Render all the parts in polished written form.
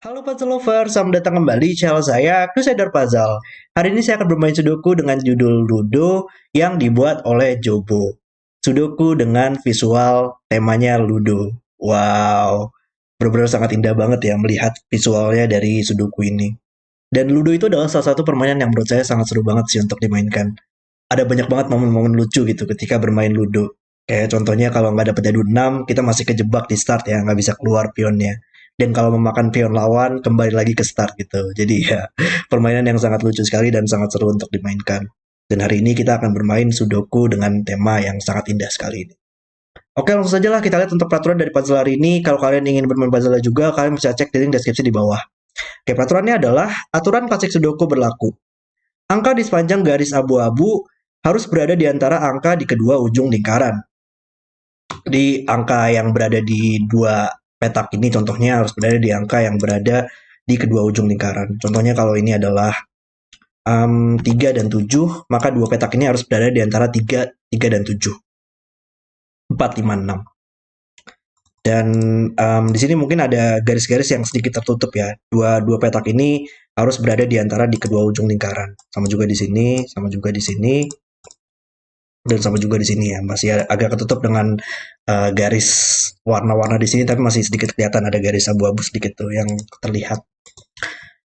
Halo puzzle lover, selamat datang kembali di channel saya, Crusader Puzzle. Hari ini saya akan bermain Sudoku dengan judul Ludo yang dibuat oleh Jobo. Sudoku dengan visual temanya Ludo. Wow, benar-benar sangat indah banget ya melihat visualnya dari Sudoku ini. Dan Ludo itu adalah salah satu permainan yang menurut saya sangat seru banget sih untuk dimainkan. Ada banyak banget momen-momen lucu gitu ketika bermain Ludo. Kayak contohnya kalau nggak dapat dadu 6, kita masih kejebak di start ya, nggak bisa keluar pionnya. Dan kalau memakan pion lawan, kembali lagi ke start gitu. Jadi ya, permainan yang sangat lucu sekali dan sangat seru untuk dimainkan. Dan hari ini kita akan bermain Sudoku dengan tema yang sangat indah sekali ini. Oke, langsung saja lah kita lihat untuk peraturan dari puzzle hari ini. Kalau kalian ingin bermain puzzle juga, kalian bisa cek di link deskripsi di bawah. Oke, peraturannya adalah aturan klasik Sudoku berlaku. Angka di sepanjang garis abu-abu harus berada di antara angka di kedua ujung lingkaran. Di angka yang berada di dua petak ini contohnya harus berada di angka yang berada di kedua ujung lingkaran. Contohnya kalau ini adalah 3 dan 7, maka dua petak ini harus berada di antara 3 dan 7. 4, 5, 6. Dan di sini mungkin ada garis-garis yang sedikit tertutup ya. Dua petak ini harus berada di antara di kedua ujung lingkaran. Sama juga di sini, sama juga di sini, dan sama juga di sini ya. Masih agak ketutup dengan garis warna-warna di sini, tapi masih sedikit kelihatan ada garis abu-abu sedikit tuh yang terlihat.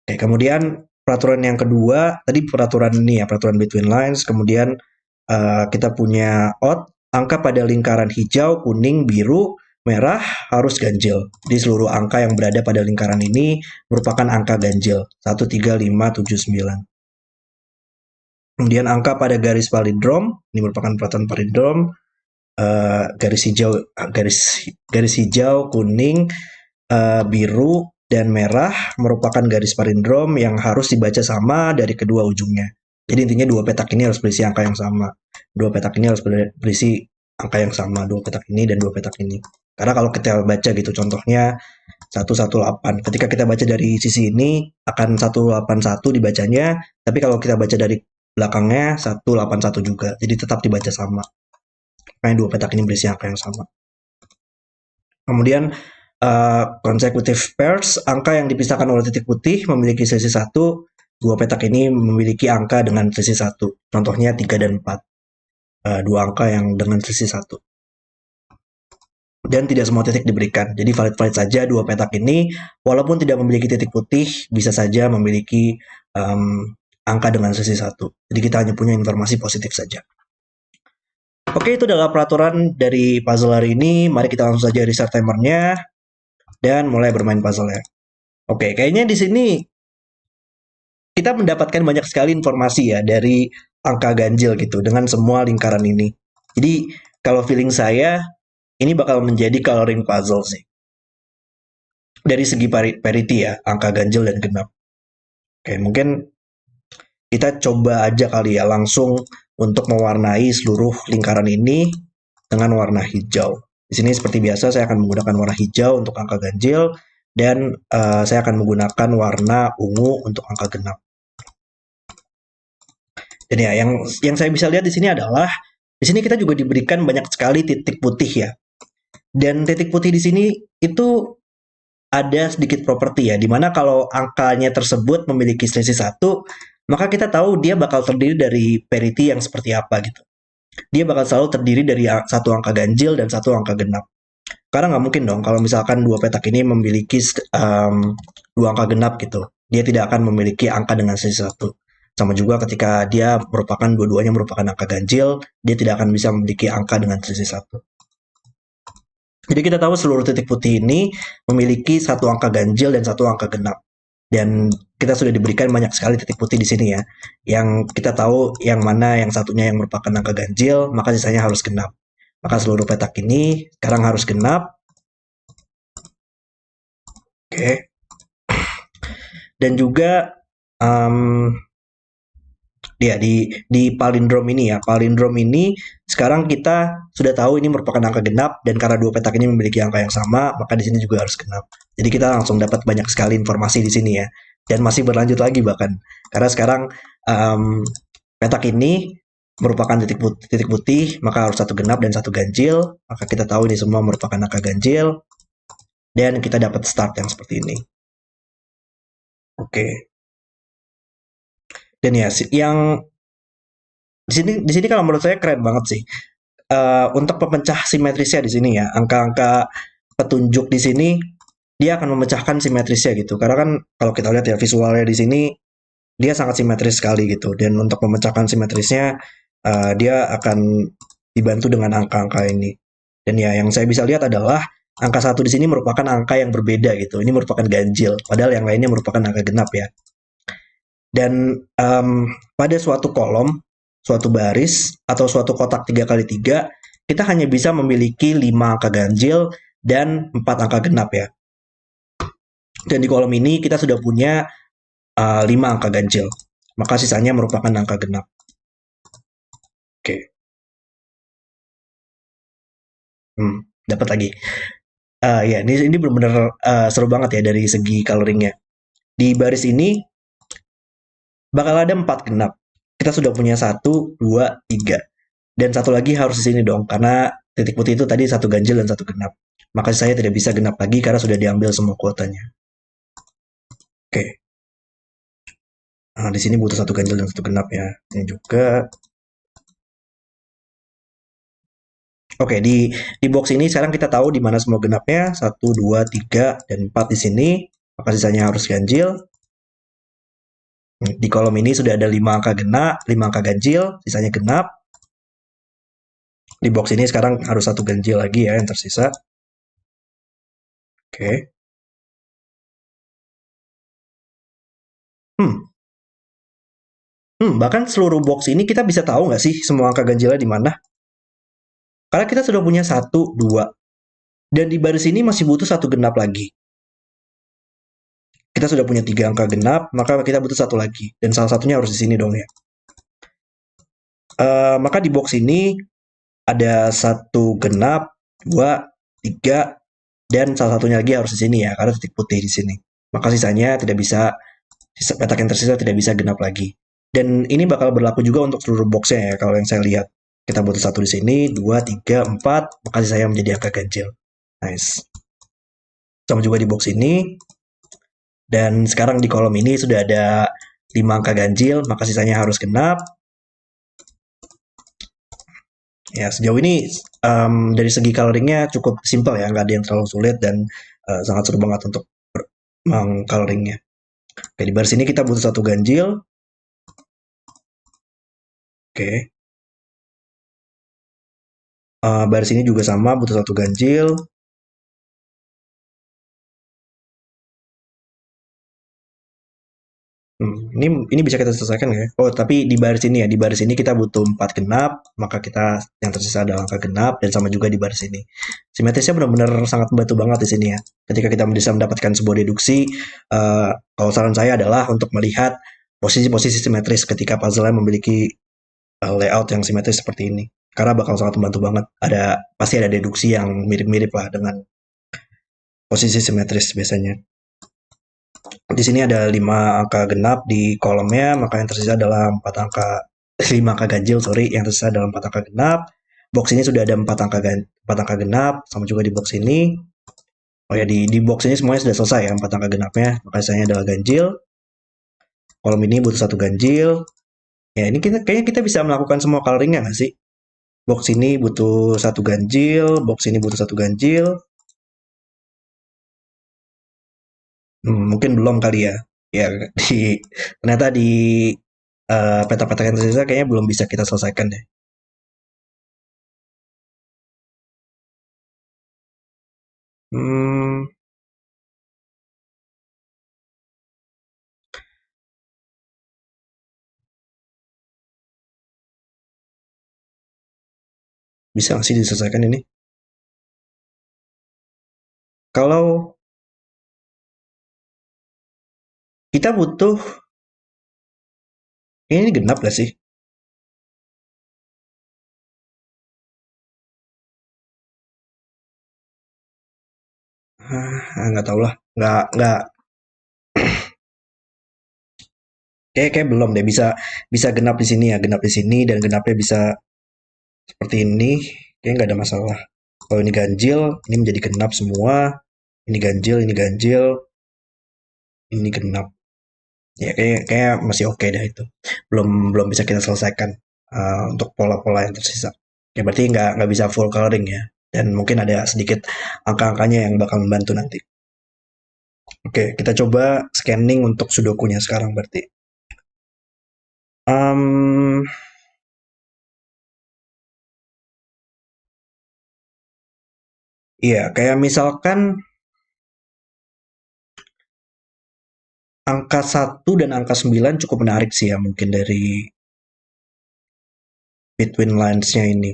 Oke, kemudian peraturan yang kedua, tadi peraturan ini ya, peraturan between lines. Kemudian kita punya odd, angka pada lingkaran hijau, kuning, biru, merah harus ganjil. Di seluruh angka yang berada pada lingkaran ini merupakan angka ganjil. 1, 3, 5, 7, 9. Kemudian angka pada garis palindrom, ini merupakan peraturan palindrom. Garis hijau, kuning, biru, dan merah merupakan garis palindrom yang harus dibaca sama dari kedua ujungnya. Jadi intinya dua petak ini harus berisi angka yang sama. Dua petak ini harus berisi angka yang sama, dua petak ini dan dua petak ini. Karena kalau kita baca gitu contohnya 118. Ketika kita baca dari sisi ini akan 181 dibacanya, tapi kalau kita baca dari belakangnya 181 juga. Jadi tetap dibaca sama. Makanya dua petak ini berisi angka yang sama. Kemudian consecutive pairs, angka yang dipisahkan oleh titik putih memiliki selisih 1. Dua petak ini memiliki angka dengan selisih 1. Contohnya 3 dan 4. Dua angka yang dengan selisih 1. Dan tidak semua titik diberikan. Jadi valid-valid saja dua petak ini, walaupun tidak memiliki titik putih, bisa saja memiliki angka dengan selisih 1. Jadi kita hanya punya informasi positif saja. Oke, itu adalah peraturan dari puzzle hari ini. Mari kita langsung saja restart timernya dan mulai bermain puzzle ya. Oke, kayaknya di sini kita mendapatkan banyak sekali informasi ya dari angka ganjil gitu dengan semua lingkaran ini. Jadi kalau feeling saya ini bakal menjadi coloring puzzle sih. Dari segi parity ya, angka ganjil dan genap. Oke, mungkin kita coba aja kali ya langsung untuk mewarnai seluruh lingkaran ini dengan warna hijau. Di sini seperti biasa saya akan menggunakan warna hijau untuk angka ganjil dan saya akan menggunakan warna ungu untuk angka genap. Dan ya yang saya bisa lihat di sini adalah di sini kita juga diberikan banyak sekali titik putih ya. Dan titik putih di sini itu ada sedikit properti ya, dimana kalau angkanya tersebut memiliki selisih 1, maka kita tahu dia bakal terdiri dari parity yang seperti apa gitu. Dia bakal selalu terdiri dari satu angka ganjil dan satu angka genap. Karena nggak mungkin dong kalau misalkan dua petak ini memiliki dua angka genap gitu. Dia tidak akan memiliki angka dengan selisih 1. Sama juga ketika dia merupakan dua-duanya merupakan angka ganjil, dia tidak akan bisa memiliki angka dengan selisih 1. Jadi kita tahu seluruh titik putih ini memiliki satu angka ganjil dan satu angka genap. Dan kita sudah diberikan banyak sekali titik putih di sini ya. Yang kita tahu yang mana yang satunya yang merupakan angka ganjil, maka sisanya harus genap. Maka seluruh petak ini sekarang harus genap. Oke. Dan juga ya di palindrom ini ya. Palindrom ini sekarang kita sudah tahu ini merupakan angka genap dan karena dua petak ini memiliki angka yang sama, maka di sini juga harus genap. Jadi kita langsung dapat banyak sekali informasi di sini ya. Dan masih berlanjut lagi bahkan. Karena sekarang petak ini merupakan titik putih, maka harus satu genap dan satu ganjil. Maka kita tahu ini semua merupakan angka ganjil. Dan kita dapat start yang seperti ini. Oke. Dan ya, yang di sini kalau menurut saya keren banget sih. Untuk pemecah simetrisnya di sini ya, angka-angka petunjuk di sini dia akan memecahkan simetrisnya gitu. Karena kan kalau kita lihat ya visualnya di sini dia sangat simetris sekali gitu. Dan untuk memecahkan simetrisnya dia akan dibantu dengan angka-angka ini. Dan ya yang saya bisa lihat adalah angka satu di sini merupakan angka yang berbeda gitu. Ini merupakan ganjil, padahal yang lainnya merupakan angka genap ya. Dan pada suatu kolom, suatu baris, atau suatu kotak 3 kali 3, kita hanya bisa memiliki 5 angka ganjil dan 4 angka genap ya. Dan di kolom ini kita sudah punya 5 angka ganjil. Maka sisanya merupakan angka genap. Oke. Dapat lagi. Ya, ini benar-benar seru banget ya dari segi coloringnya. Di baris ini bakal ada 4 genap. Kita sudah punya 1, 2, 3. Dan satu lagi harus di sini dong, karena titik putih itu tadi satu ganjil dan satu genap. Maka saya tidak bisa genap lagi karena sudah diambil semua kuotanya. Oke. Nah, di sini butuh satu ganjil dan satu genap ya. Ini juga. Oke, di box ini sekarang kita tahu di mana semua genapnya. 1, 2, 3, dan 4 di sini. Maka sisanya harus ganjil. Di kolom ini sudah ada 5 angka genap, 5 angka ganjil, sisanya genap. Di box ini sekarang harus satu ganjil lagi ya yang tersisa. Oke. Hmm. Bahkan seluruh box ini kita bisa tahu nggak sih semua angka ganjilnya di mana? Karena kita sudah punya 1, 2. Dan di baris ini masih butuh satu genap lagi. Kita sudah punya 3 angka genap, maka kita butuh satu lagi. Dan salah satunya harus di sini dong ya. Maka di box ini ada satu genap, 2, 3, dan salah satunya lagi harus di sini ya, karena titik putih di sini. Maka sisanya tidak bisa, petak yang tersisa tidak bisa genap lagi. Dan ini bakal berlaku juga untuk seluruh boxnya ya, kalau yang saya lihat. Kita butuh satu di sini, 2, 3, 4, maka sisanya menjadi angka ganjil. Nice. Sama juga di box ini. Dan sekarang di kolom ini sudah ada 5 angka ganjil, maka sisanya harus genap. Ya, sejauh ini dari segi coloringnya cukup simpel ya, nggak ada yang terlalu sulit dan sangat seru banget untuk mengcoloringnya. Oke, di baris ini kita butuh satu ganjil. Oke. Baris ini juga sama, butuh satu ganjil. Ini bisa kita selesaikan ya. Oh, tapi di baris ini ya, di baris ini kita butuh 4 genap, maka kita yang tersisa adalah angka genap dan sama juga di baris ini. Simetrisnya benar-benar sangat membantu banget di sini ya. Ketika kita bisa mendapatkan sebuah deduksi, kalau saran saya adalah untuk melihat posisi-posisi simetris ketika puzzle-nya memiliki layout yang simetris seperti ini. Karena bakal sangat membantu banget. Pasti ada deduksi yang mirip-mirip lah dengan posisi simetris biasanya. Di sini ada 5 angka genap di kolomnya, maka yang tersisa adalah 4 angka 5 angka ganjil, sorry, yang tersisa adalah 4 angka genap. Box ini sudah ada 4 angka genap, sama juga di box ini. Oh ya, di box ini semuanya sudah selesai ya, 4 angka genapnya, maka sisanya adalah ganjil. Kolom ini butuh satu ganjil. Ya, ini kayaknya kita bisa melakukan semua coloringnya nggak sih? Box ini butuh satu ganjil, box ini butuh satu ganjil. Mungkin belum kali ya. Ya, ternyata di peta-peta yang tersisa kayaknya belum bisa kita selesaikan deh. Hmm, bisa nggak sih diselesaikan ini? Kalau kita butuh, ini genap gak sih? Nggak tahu lah. Nggak, kayak belum deh bisa bisa genap di sini ya, genap di sini dan genapnya bisa seperti ini. Kayak nggak ada masalah. Kalau ini ganjil, ini menjadi genap semua. Ini ganjil, ini genap. Ya kayak masih oke dah itu. Belum belum bisa kita selesaikan untuk pola-pola yang tersisa. Ya berarti nggak bisa full coloring ya. Dan mungkin ada sedikit angka-angkanya yang bakal membantu nanti. Oke, kita coba scanning untuk sudokunya sekarang berarti. Em, iya, kayak misalkan angka 1 dan angka 9 cukup menarik sih ya mungkin dari between lines-nya ini.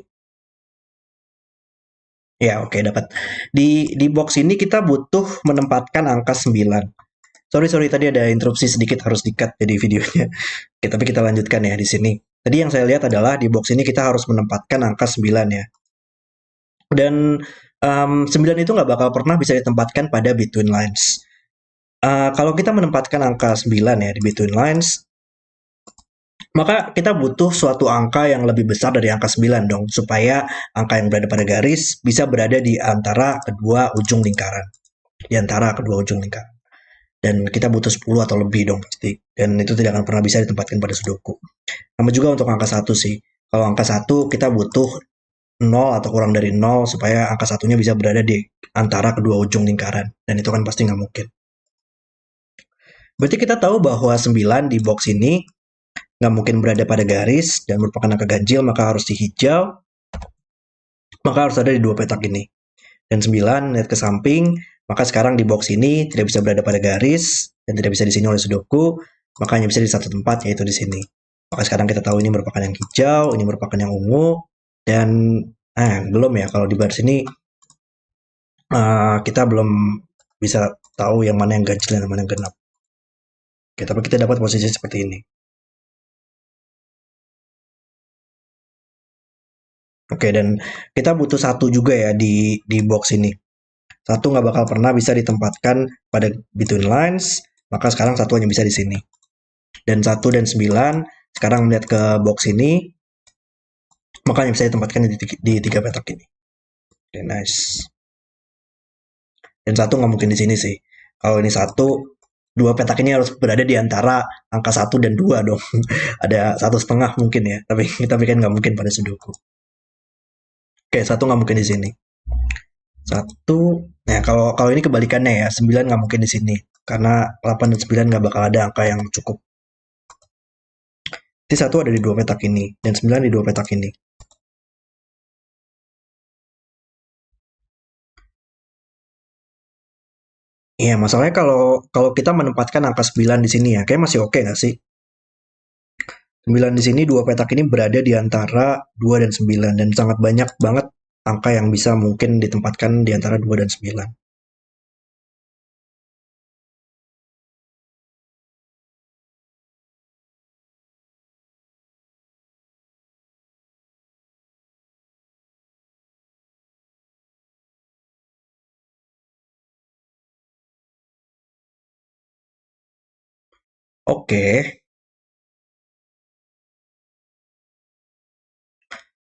Ya, oke dapat. Di box ini kita butuh menempatkan angka 9. Sorry, tadi ada interupsi sedikit harus di-cut jadi videonya. Oke, tapi kita lanjutkan ya di sini. Tadi yang saya lihat adalah di box ini kita harus menempatkan angka 9 ya. Dan 9 itu nggak bakal pernah bisa ditempatkan pada between lines. Kalau kita menempatkan angka 9 ya di between lines, maka kita butuh suatu angka yang lebih besar dari angka 9 dong, supaya angka yang berada pada garis bisa berada di antara kedua ujung lingkaran. Di antara kedua ujung lingkaran. Dan kita butuh 10 atau lebih dong pasti. Dan itu tidak akan pernah bisa ditempatkan pada sudoku. Sama juga untuk angka 1 sih. Kalau angka 1 kita butuh 0 atau kurang dari 0 supaya angka satunya bisa berada di antara kedua ujung lingkaran. Dan itu kan pasti nggak mungkin. Berarti kita tahu bahwa 9 di box ini nggak mungkin berada pada garis dan merupakan angka ganjil, maka harus dihijau, maka harus ada di dua petak ini. Dan 9 lihat ke samping, maka sekarang di box ini tidak bisa berada pada garis dan tidak bisa di sini oleh sudoku, maka hanya bisa di satu tempat yaitu di sini. Maka sekarang kita tahu ini merupakan yang hijau, ini merupakan yang ungu, dan belum ya kalau di baris ini kita belum bisa tahu yang mana yang ganjil dan mana yang genap. Oke, tapi kita dapat posisi seperti ini. Oke, dan kita butuh satu juga ya di box ini. Satu nggak bakal pernah bisa ditempatkan pada between lines, maka sekarang satu hanya bisa di sini. Dan 1 dan 9 sekarang melihat ke box ini, maka hanya bisa ditempatkan di tiga petak ini. Oke, nice. Dan satu nggak mungkin di sini sih. Kalau ini satu, dua petak ini harus berada di antara angka 1 dan 2 dong. Ada 1,5 mungkin ya, tapi kan nggak mungkin pada sudoku. Oke, satu nggak mungkin di sini. Satu, nah kalau kalau ini kebalikannya ya, 9 nggak mungkin di sini. Karena 8 dan 9 nggak bakal ada angka yang cukup. Jadi satu ada di dua petak ini, dan 9 di dua petak ini. Iya, masalahnya kalau kalau kita menempatkan angka 9 di sini ya, kayak masih oke nggak sih? 9 di sini, dua petak ini berada di antara 2 dan 9, dan sangat banyak banget angka yang bisa mungkin ditempatkan di antara 2 dan 9. Oke,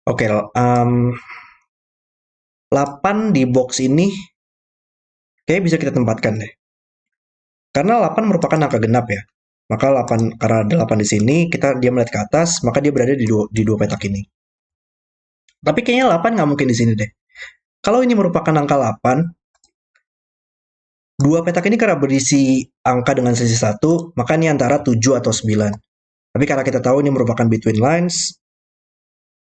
oke, 8 di box ini kayak bisa kita tempatkan deh. Karena 8 merupakan angka genap ya. Maka 8 karena ada 8 di sini, dia melihat ke atas, maka dia berada di dua petak ini. Tapi kayaknya 8 nggak mungkin di sini deh. Kalau ini merupakan angka 8, dua petak ini karena berisi angka dengan sisi satu, maka ini antara 7 atau 9. Tapi karena kita tahu ini merupakan between lines,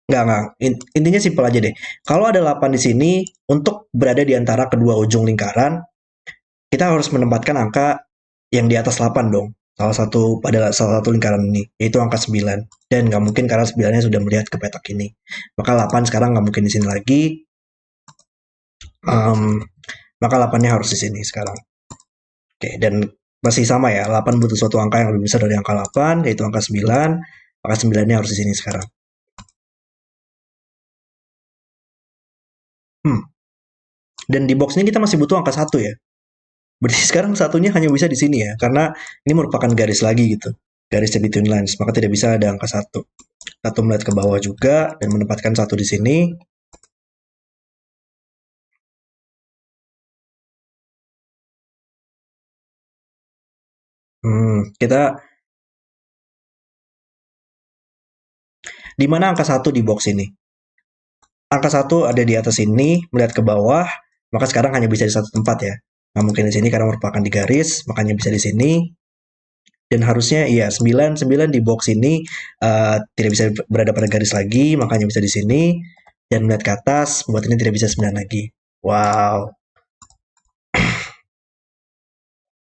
nggak. Intinya simpel aja deh. Kalau ada 8 di sini, untuk berada di antara kedua ujung lingkaran, kita harus menempatkan angka yang di atas 8 dong. Salah satu lingkaran ini, yaitu angka 9. Dan nggak mungkin karena 9-nya sudah melihat ke petak ini. Maka 8 sekarang nggak mungkin di sini lagi. Um, maka 8-nya harus di sini sekarang. Oke, dan masih sama ya, 8 butuh suatu angka yang lebih besar dari angka 8, yaitu angka 9, maka 9-nya harus di sini sekarang. Hmm. Dan di box ini kita masih butuh angka 1 ya. Berarti sekarang satunya hanya bisa di sini ya, karena ini merupakan garis lagi gitu. Garis between lines, maka tidak bisa ada angka 1. Satu melihat ke bawah juga, dan menempatkan satu di sini. Kita Di mana angka 1 di box ini? Angka 1 ada di atas ini, melihat ke bawah, maka sekarang hanya bisa di satu tempat ya. Nggak mungkin di sini karena merupakan di garis, makanya bisa di sini. Dan harusnya iya 9 9 di box ini tidak bisa berada pada garis lagi, makanya bisa di sini. Dan melihat ke atas, membuat ini tidak bisa 9 lagi. Wow.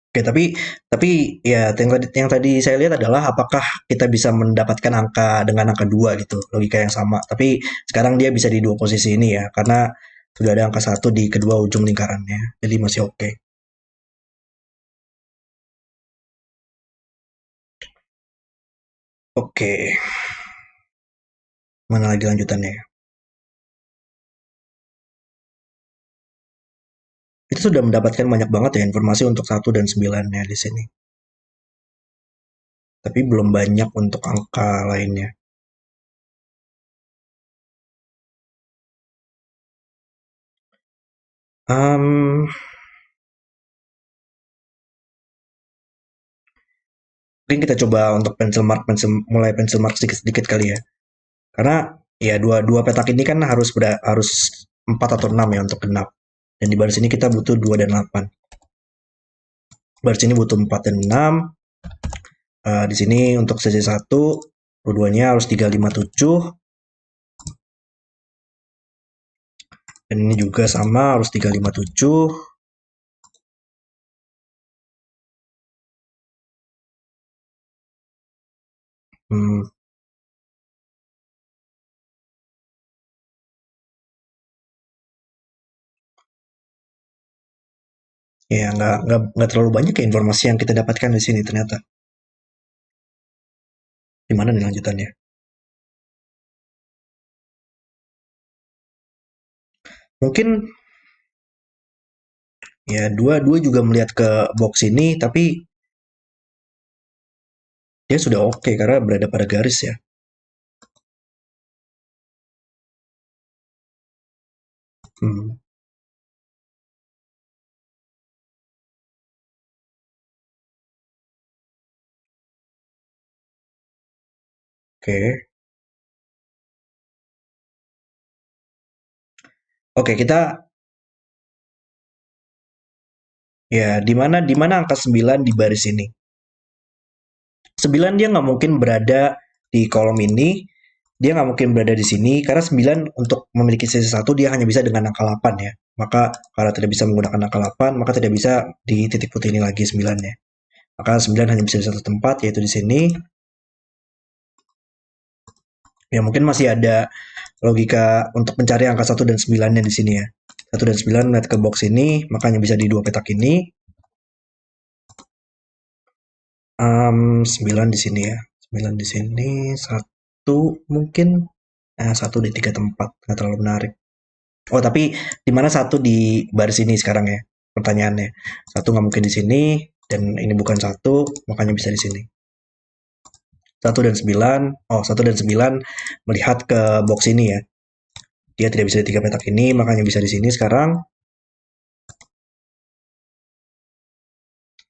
Oke, tapi ya yang tadi saya lihat adalah apakah kita bisa mendapatkan angka dengan angka 2 gitu, logika yang sama. Tapi sekarang dia bisa di dua posisi ini ya, karena sudah ada angka 1 di kedua ujung lingkarannya. Jadi masih oke. Oke, mana lagi lanjutannya? Itu sudah mendapatkan banyak banget ya informasi untuk 1 dan 9 ya di sini. Tapi belum banyak untuk angka lainnya. Um, Mungkin kita coba untuk mulai pencil mark sedikit-sedikit kali ya. Karena ya dua dua petak ini kan harus 4 atau 6 ya untuk genap. Dan di baris ini kita butuh 2 dan 8. Baris ini butuh 4 dan 6. Di sini untuk sesi 1, keduanya harus 3, 5, 7. Dan ini juga sama harus 3, 5, 7. Hmm, ya nggak terlalu banyak ya informasi yang kita dapatkan di sini ternyata. Gimana nih lanjutannya? Mungkin ya dua juga melihat ke box ini, tapi dia sudah oke karena berada pada garis ya. Hmm, oke. Oke, kita ya di mana angka 9 di baris ini. 9 dia nggak mungkin berada di kolom ini, dia nggak mungkin berada di sini karena 9 untuk memiliki sisi satu dia hanya bisa dengan angka 8 ya. Maka kalau tidak bisa menggunakan angka 8, maka tidak bisa di titik putih ini lagi 9-nya. Maka 9 hanya bisa di satu tempat yaitu di sini. Ya mungkin masih ada logika untuk mencari angka 1 dan 9-nya di sini ya. 1 dan 9 lihat ke box ini, makanya bisa di dua petak ini. 9 di sini ya. 9 di sini, satu mungkin 1 di 3 tempat, nggak terlalu menarik. Oh, tapi di mana 1 di baris ini sekarang ya? Pertanyaannya. 1 nggak mungkin di sini, dan ini bukan 1, makanya bisa di sini. 1 dan 9, 1 dan 9 melihat ke box ini ya. Dia tidak bisa di 3 petak ini, makanya bisa di sini sekarang.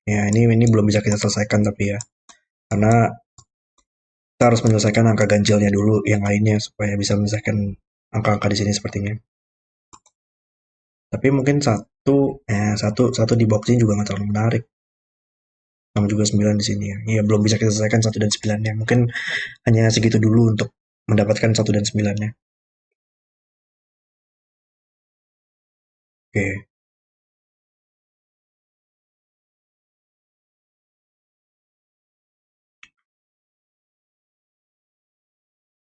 Ya, ini belum bisa kita selesaikan tapi ya. Karena kita harus menyelesaikan angka ganjilnya dulu yang lainnya supaya bisa menyelesaikan angka-angka di sini sepertinya. Tapi mungkin satu di box ini juga nggak terlalu menarik. Sama juga 9 di sini ya. Iya, belum bisa kita selesaikan 1 dan 9-nya. Mungkin hanya segitu dulu untuk mendapatkan 1 dan 9-nya. Oke.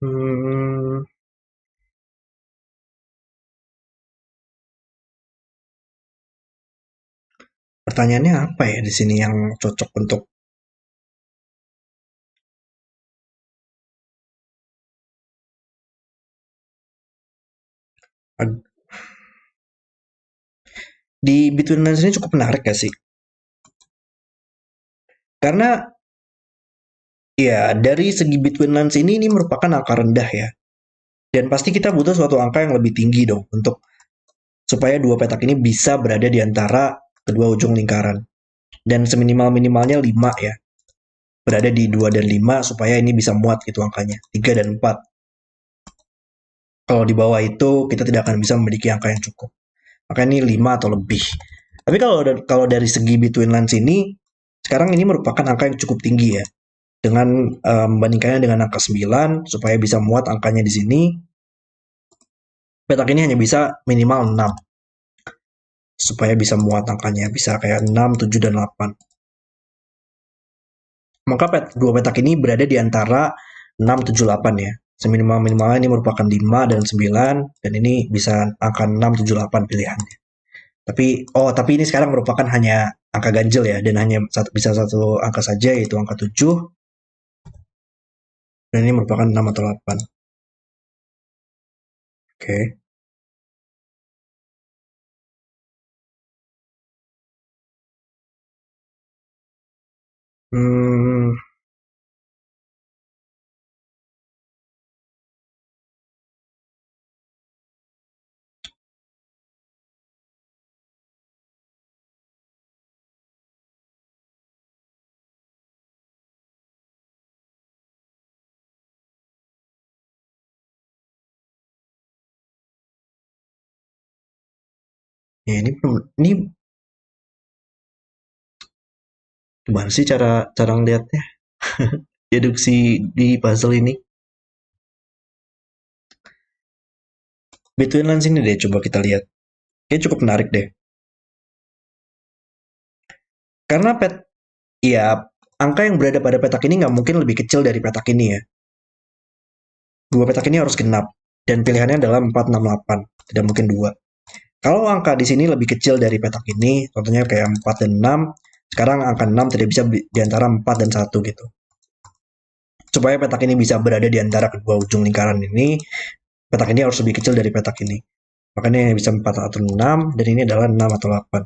Hmm, pertanyaannya apa ya di sini yang cocok untuk di between lines ini cukup menarik gak sih? Karena ya dari segi between lines ini merupakan angka rendah ya. Dan pasti kita butuh suatu angka yang lebih tinggi dong untuk supaya dua petak ini bisa berada di antara kedua ujung lingkaran. Dan seminimal-minimalnya 5 ya. Berada di 2 dan 5 supaya ini bisa muat gitu angkanya. 3 dan 4. Kalau di bawah itu kita tidak akan bisa memiliki angka yang cukup. Maka ini 5 atau lebih. Tapi kalau dari segi between lines ini, sekarang ini merupakan angka yang cukup tinggi ya. Dengan membandingkannya dengan angka 9, supaya bisa muat angkanya di sini, petak ini hanya bisa minimal 6. Supaya bisa muat angkanya, bisa kayak 6, 7, dan 8. Maka dua petak ini berada di antara 6, 7, 8 ya. Seminimal-minimalnya ini merupakan 5 dan 9, dan ini bisa angka 6, 7, 8 pilihannya. Tapi ini sekarang merupakan hanya angka ganjil ya, dan hanya bisa satu angka saja, yaitu angka 7, dan ini merupakan 6 atau 8. Oke. Hmm, ya ini gimana sih cara cara ngeliatnya? Deduksi di puzzle ini. Between lines ini deh, coba kita lihat. Ini cukup menarik deh. Karena ya, angka yang berada pada petak ini nggak mungkin lebih kecil dari petak ini ya. Dua petak ini harus genap. Dan pilihannya adalah 4, 6, 8. Tidak mungkin dua. Kalau angka di sini lebih kecil dari petak ini, contohnya kayak 4 dan 6, sekarang angka 6 tidak bisa di antara 4 dan 1 gitu. Supaya petak ini bisa berada di antara kedua ujung lingkaran ini, petak ini harus lebih kecil dari petak ini. Makanya bisa 4 atau 6, dan ini adalah 6 atau 8.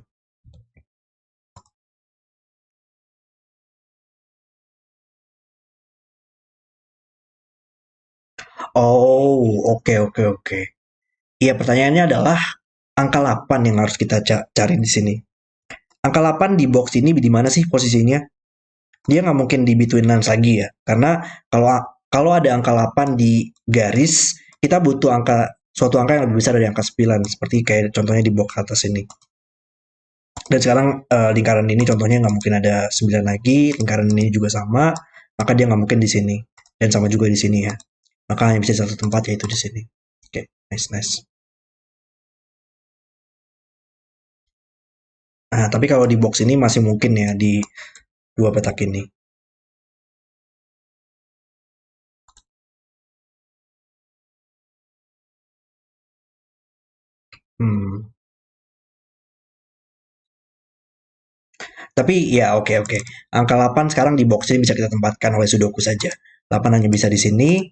Oh, oke, oke, oke. Iya, pertanyaannya adalah angka 8 yang harus kita cari di sini. Angka 8 di box ini di mana sih posisinya? Dia nggak mungkin di between lines lagi ya. Karena kalau kalau ada angka 8 di garis, kita butuh suatu angka yang lebih besar dari angka 9. Seperti kayak contohnya di box atas ini. Dan sekarang lingkaran ini contohnya nggak mungkin ada 9 lagi. Lingkaran ini juga sama. Maka dia nggak mungkin di sini. Dan sama juga di sini ya. Maka hanya bisa satu tempat, yaitu di sini. Oke, nice, nice. Nah, tapi kalau di box ini masih mungkin ya di dua petak ini. Hmm. Tapi ya, oke, oke. Angka 8 sekarang di box ini bisa kita tempatkan oleh Sudoku saja. 8 hanya bisa di sini.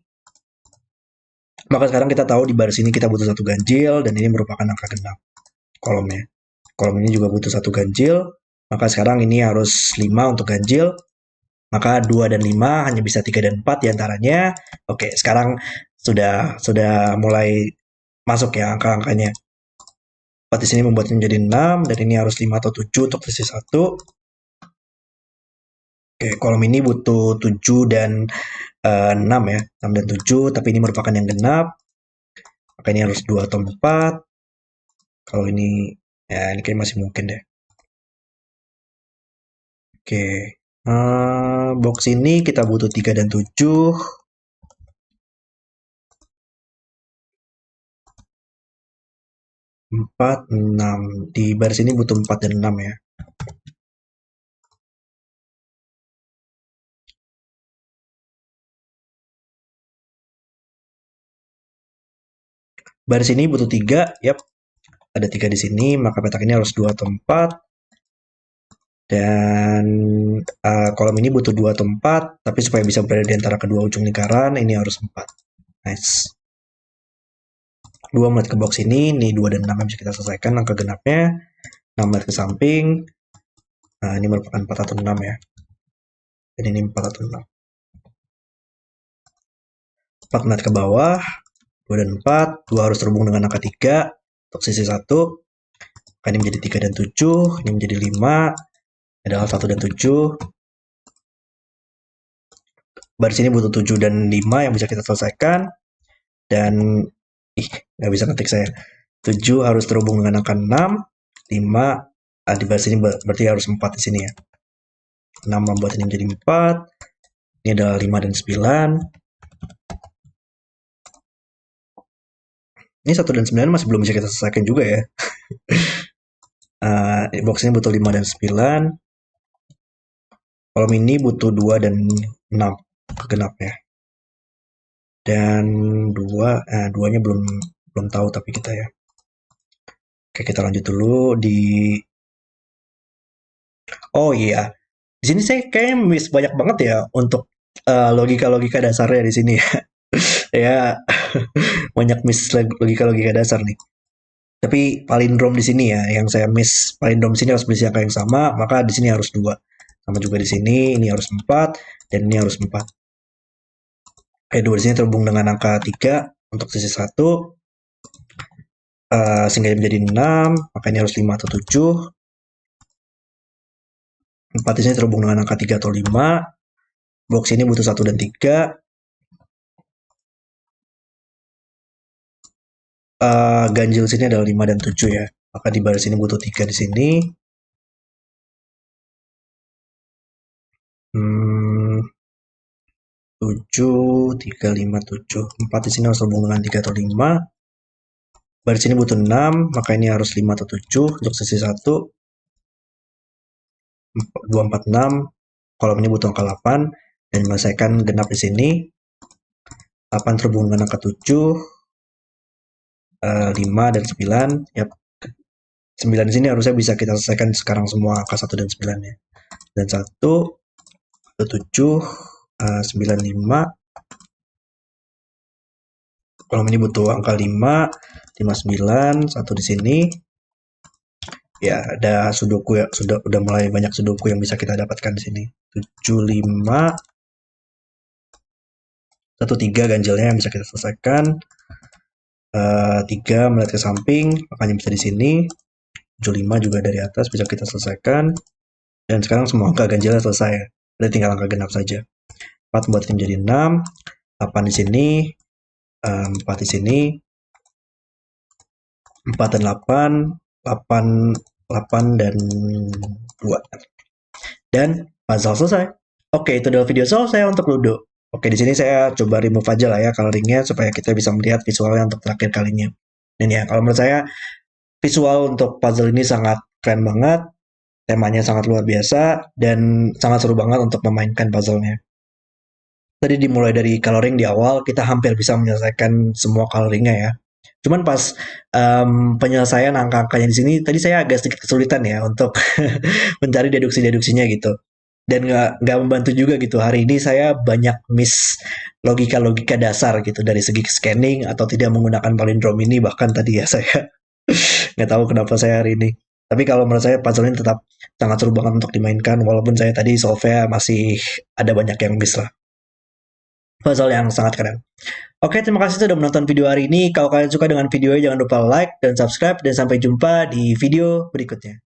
Maka sekarang kita tahu di baris ini kita butuh satu ganjil, dan ini merupakan angka genap kolomnya. Kolom ini juga butuh satu ganjil. Maka sekarang ini harus 5 untuk ganjil. Maka 2 dan 5 hanya bisa 3 dan 4 diantaranya. Oke, sekarang sudah mulai masuk ya angka-angkanya. 4 di sini membuatnya menjadi 6, dan ini harus 5 atau 7 untuk sisi 1. Oke, kolom ini butuh 7 dan 6 ya, 6 dan 7, tapi ini merupakan yang genap. Maka ini harus 2 atau 4. Kalau ini, ya ini kayak masih mungkin deh. Oke, box ini kita butuh 3 dan 7. 4, 6. Di baris ini butuh 4 dan 6 ya. Baris ini butuh 3, yap. Ada 3 di sini, maka petak ini harus 2 atau 4. Dan kolom ini butuh 2 atau 4, tapi supaya bisa berada di antara kedua ujung lingkaran, ini harus 4. Nice. 2 melihat ke box ini 2 dan 6 bisa kita selesaikan angka genapnya. 6 melihat ke samping. Nah, ini merupakan 4 atau 6 ya. Dan ini 4 atau 6. 4 melihat ke bawah. 2 dan 4. 2 harus terhubung dengan angka 3 untuk sisi 1. Maka ini menjadi 3 dan 7. Ini menjadi 5. Adalah 1 dan 7. Baris ini butuh 7 dan 5 yang bisa kita selesaikan. Dan Nggak bisa ngetik saya. 7 harus terhubung dengan angka 6, 5, di baris ini berarti harus 4 di sini ya. 6 membuat ini menjadi 4, ini adalah 5 dan 9. Ini 1 dan 9 masih belum bisa kita selesaikan juga ya. Box ini butuh 5 dan 9. Kolom ini butuh 2 dan 6 kegenap ya. Dan 2, 2-nya belum tahu tapi kita ya. Oke, kita lanjut dulu di Oh iya. Di sini saya kayaknya miss banyak banget ya untuk logika-logika dasarnya di sini ya. Ya, banyak miss logika-logika dasar nih. Tapi palindrom di sini ya, yang saya miss palindrom di sini harus berisi angka yang sama, maka di sini harus 2. Sama juga di sini, ini harus 4 dan ini harus 4. Oke, 2 di sini terhubung dengan angka 3 untuk sisi 1. Sehingga menjadi 6, maka ini harus 5 atau 7. 4 di sini terhubung dengan angka 3 atau 5. Box ini butuh 1 dan 3. Ganjil sini adalah 5 dan 7 ya. Maka di baris ini butuh 3 di sini. 7, 3, 5, 7. 4 di sini harus terhubung dengan 3 atau 5. Baris ini butuh 6, maka ini harus 5 atau 7 untuk sisi 1. 2, 4, 6. Kolom ini butuh angka 8 dan menyelesaikan genap di sini. 8 terhubung dengan angka 7, 5 dan 9. Yap. 9 di sini harusnya bisa kita selesaikan sekarang semua angka 1 dan 9 ya. Dan 1, 7, 9, 5. Kolom ini butuh angka 5, 5, 9, 1 di sini. Ya, ada sudoku ya, udah mulai banyak sudoku yang bisa kita dapatkan di sini. 7, 5, 1, 3 ganjilnya yang bisa kita selesaikan. 3 melihat ke samping, makanya bisa di sini. 7, 5 juga dari atas bisa kita selesaikan. Dan sekarang semua angka ganjilnya selesai. Berarti tinggal angka genap saja. 4 membuat ini menjadi 6, 8 di sini, 4 di sini, 4 dan 8, 8 dan 2. Dan puzzle selesai. Oke, itu adalah video soal saya untuk Ludo. Oke, di sini saya coba remove aja lah ya coloringnya supaya kita bisa melihat visualnya untuk terakhir kalinya. Dan ya, kalau menurut saya visual untuk puzzle ini sangat keren banget, temanya sangat luar biasa, dan sangat seru banget untuk memainkan puzzle-nya. Tadi dimulai dari coloring di awal, kita hampir bisa menyelesaikan semua coloringnya ya. Cuman pas penyelesaian angka-angkanya di sini, tadi saya agak sedikit kesulitan ya untuk mencari deduksi-deduksinya gitu. Dan nggak membantu juga gitu. Hari ini saya banyak miss logika-logika dasar gitu dari segi scanning atau tidak menggunakan palindrom ini, bahkan tadi ya saya nggak tahu kenapa saya hari ini. Tapi kalau menurut saya puzzle ini tetap sangat seru banget untuk dimainkan, walaupun saya tadi solve-nya masih ada banyak yang miss lah. Puzzle yang sangat keren. Oke, terima kasih sudah menonton video hari ini. Kalau kalian suka dengan video ini, jangan lupa like dan subscribe. Dan sampai jumpa di video berikutnya.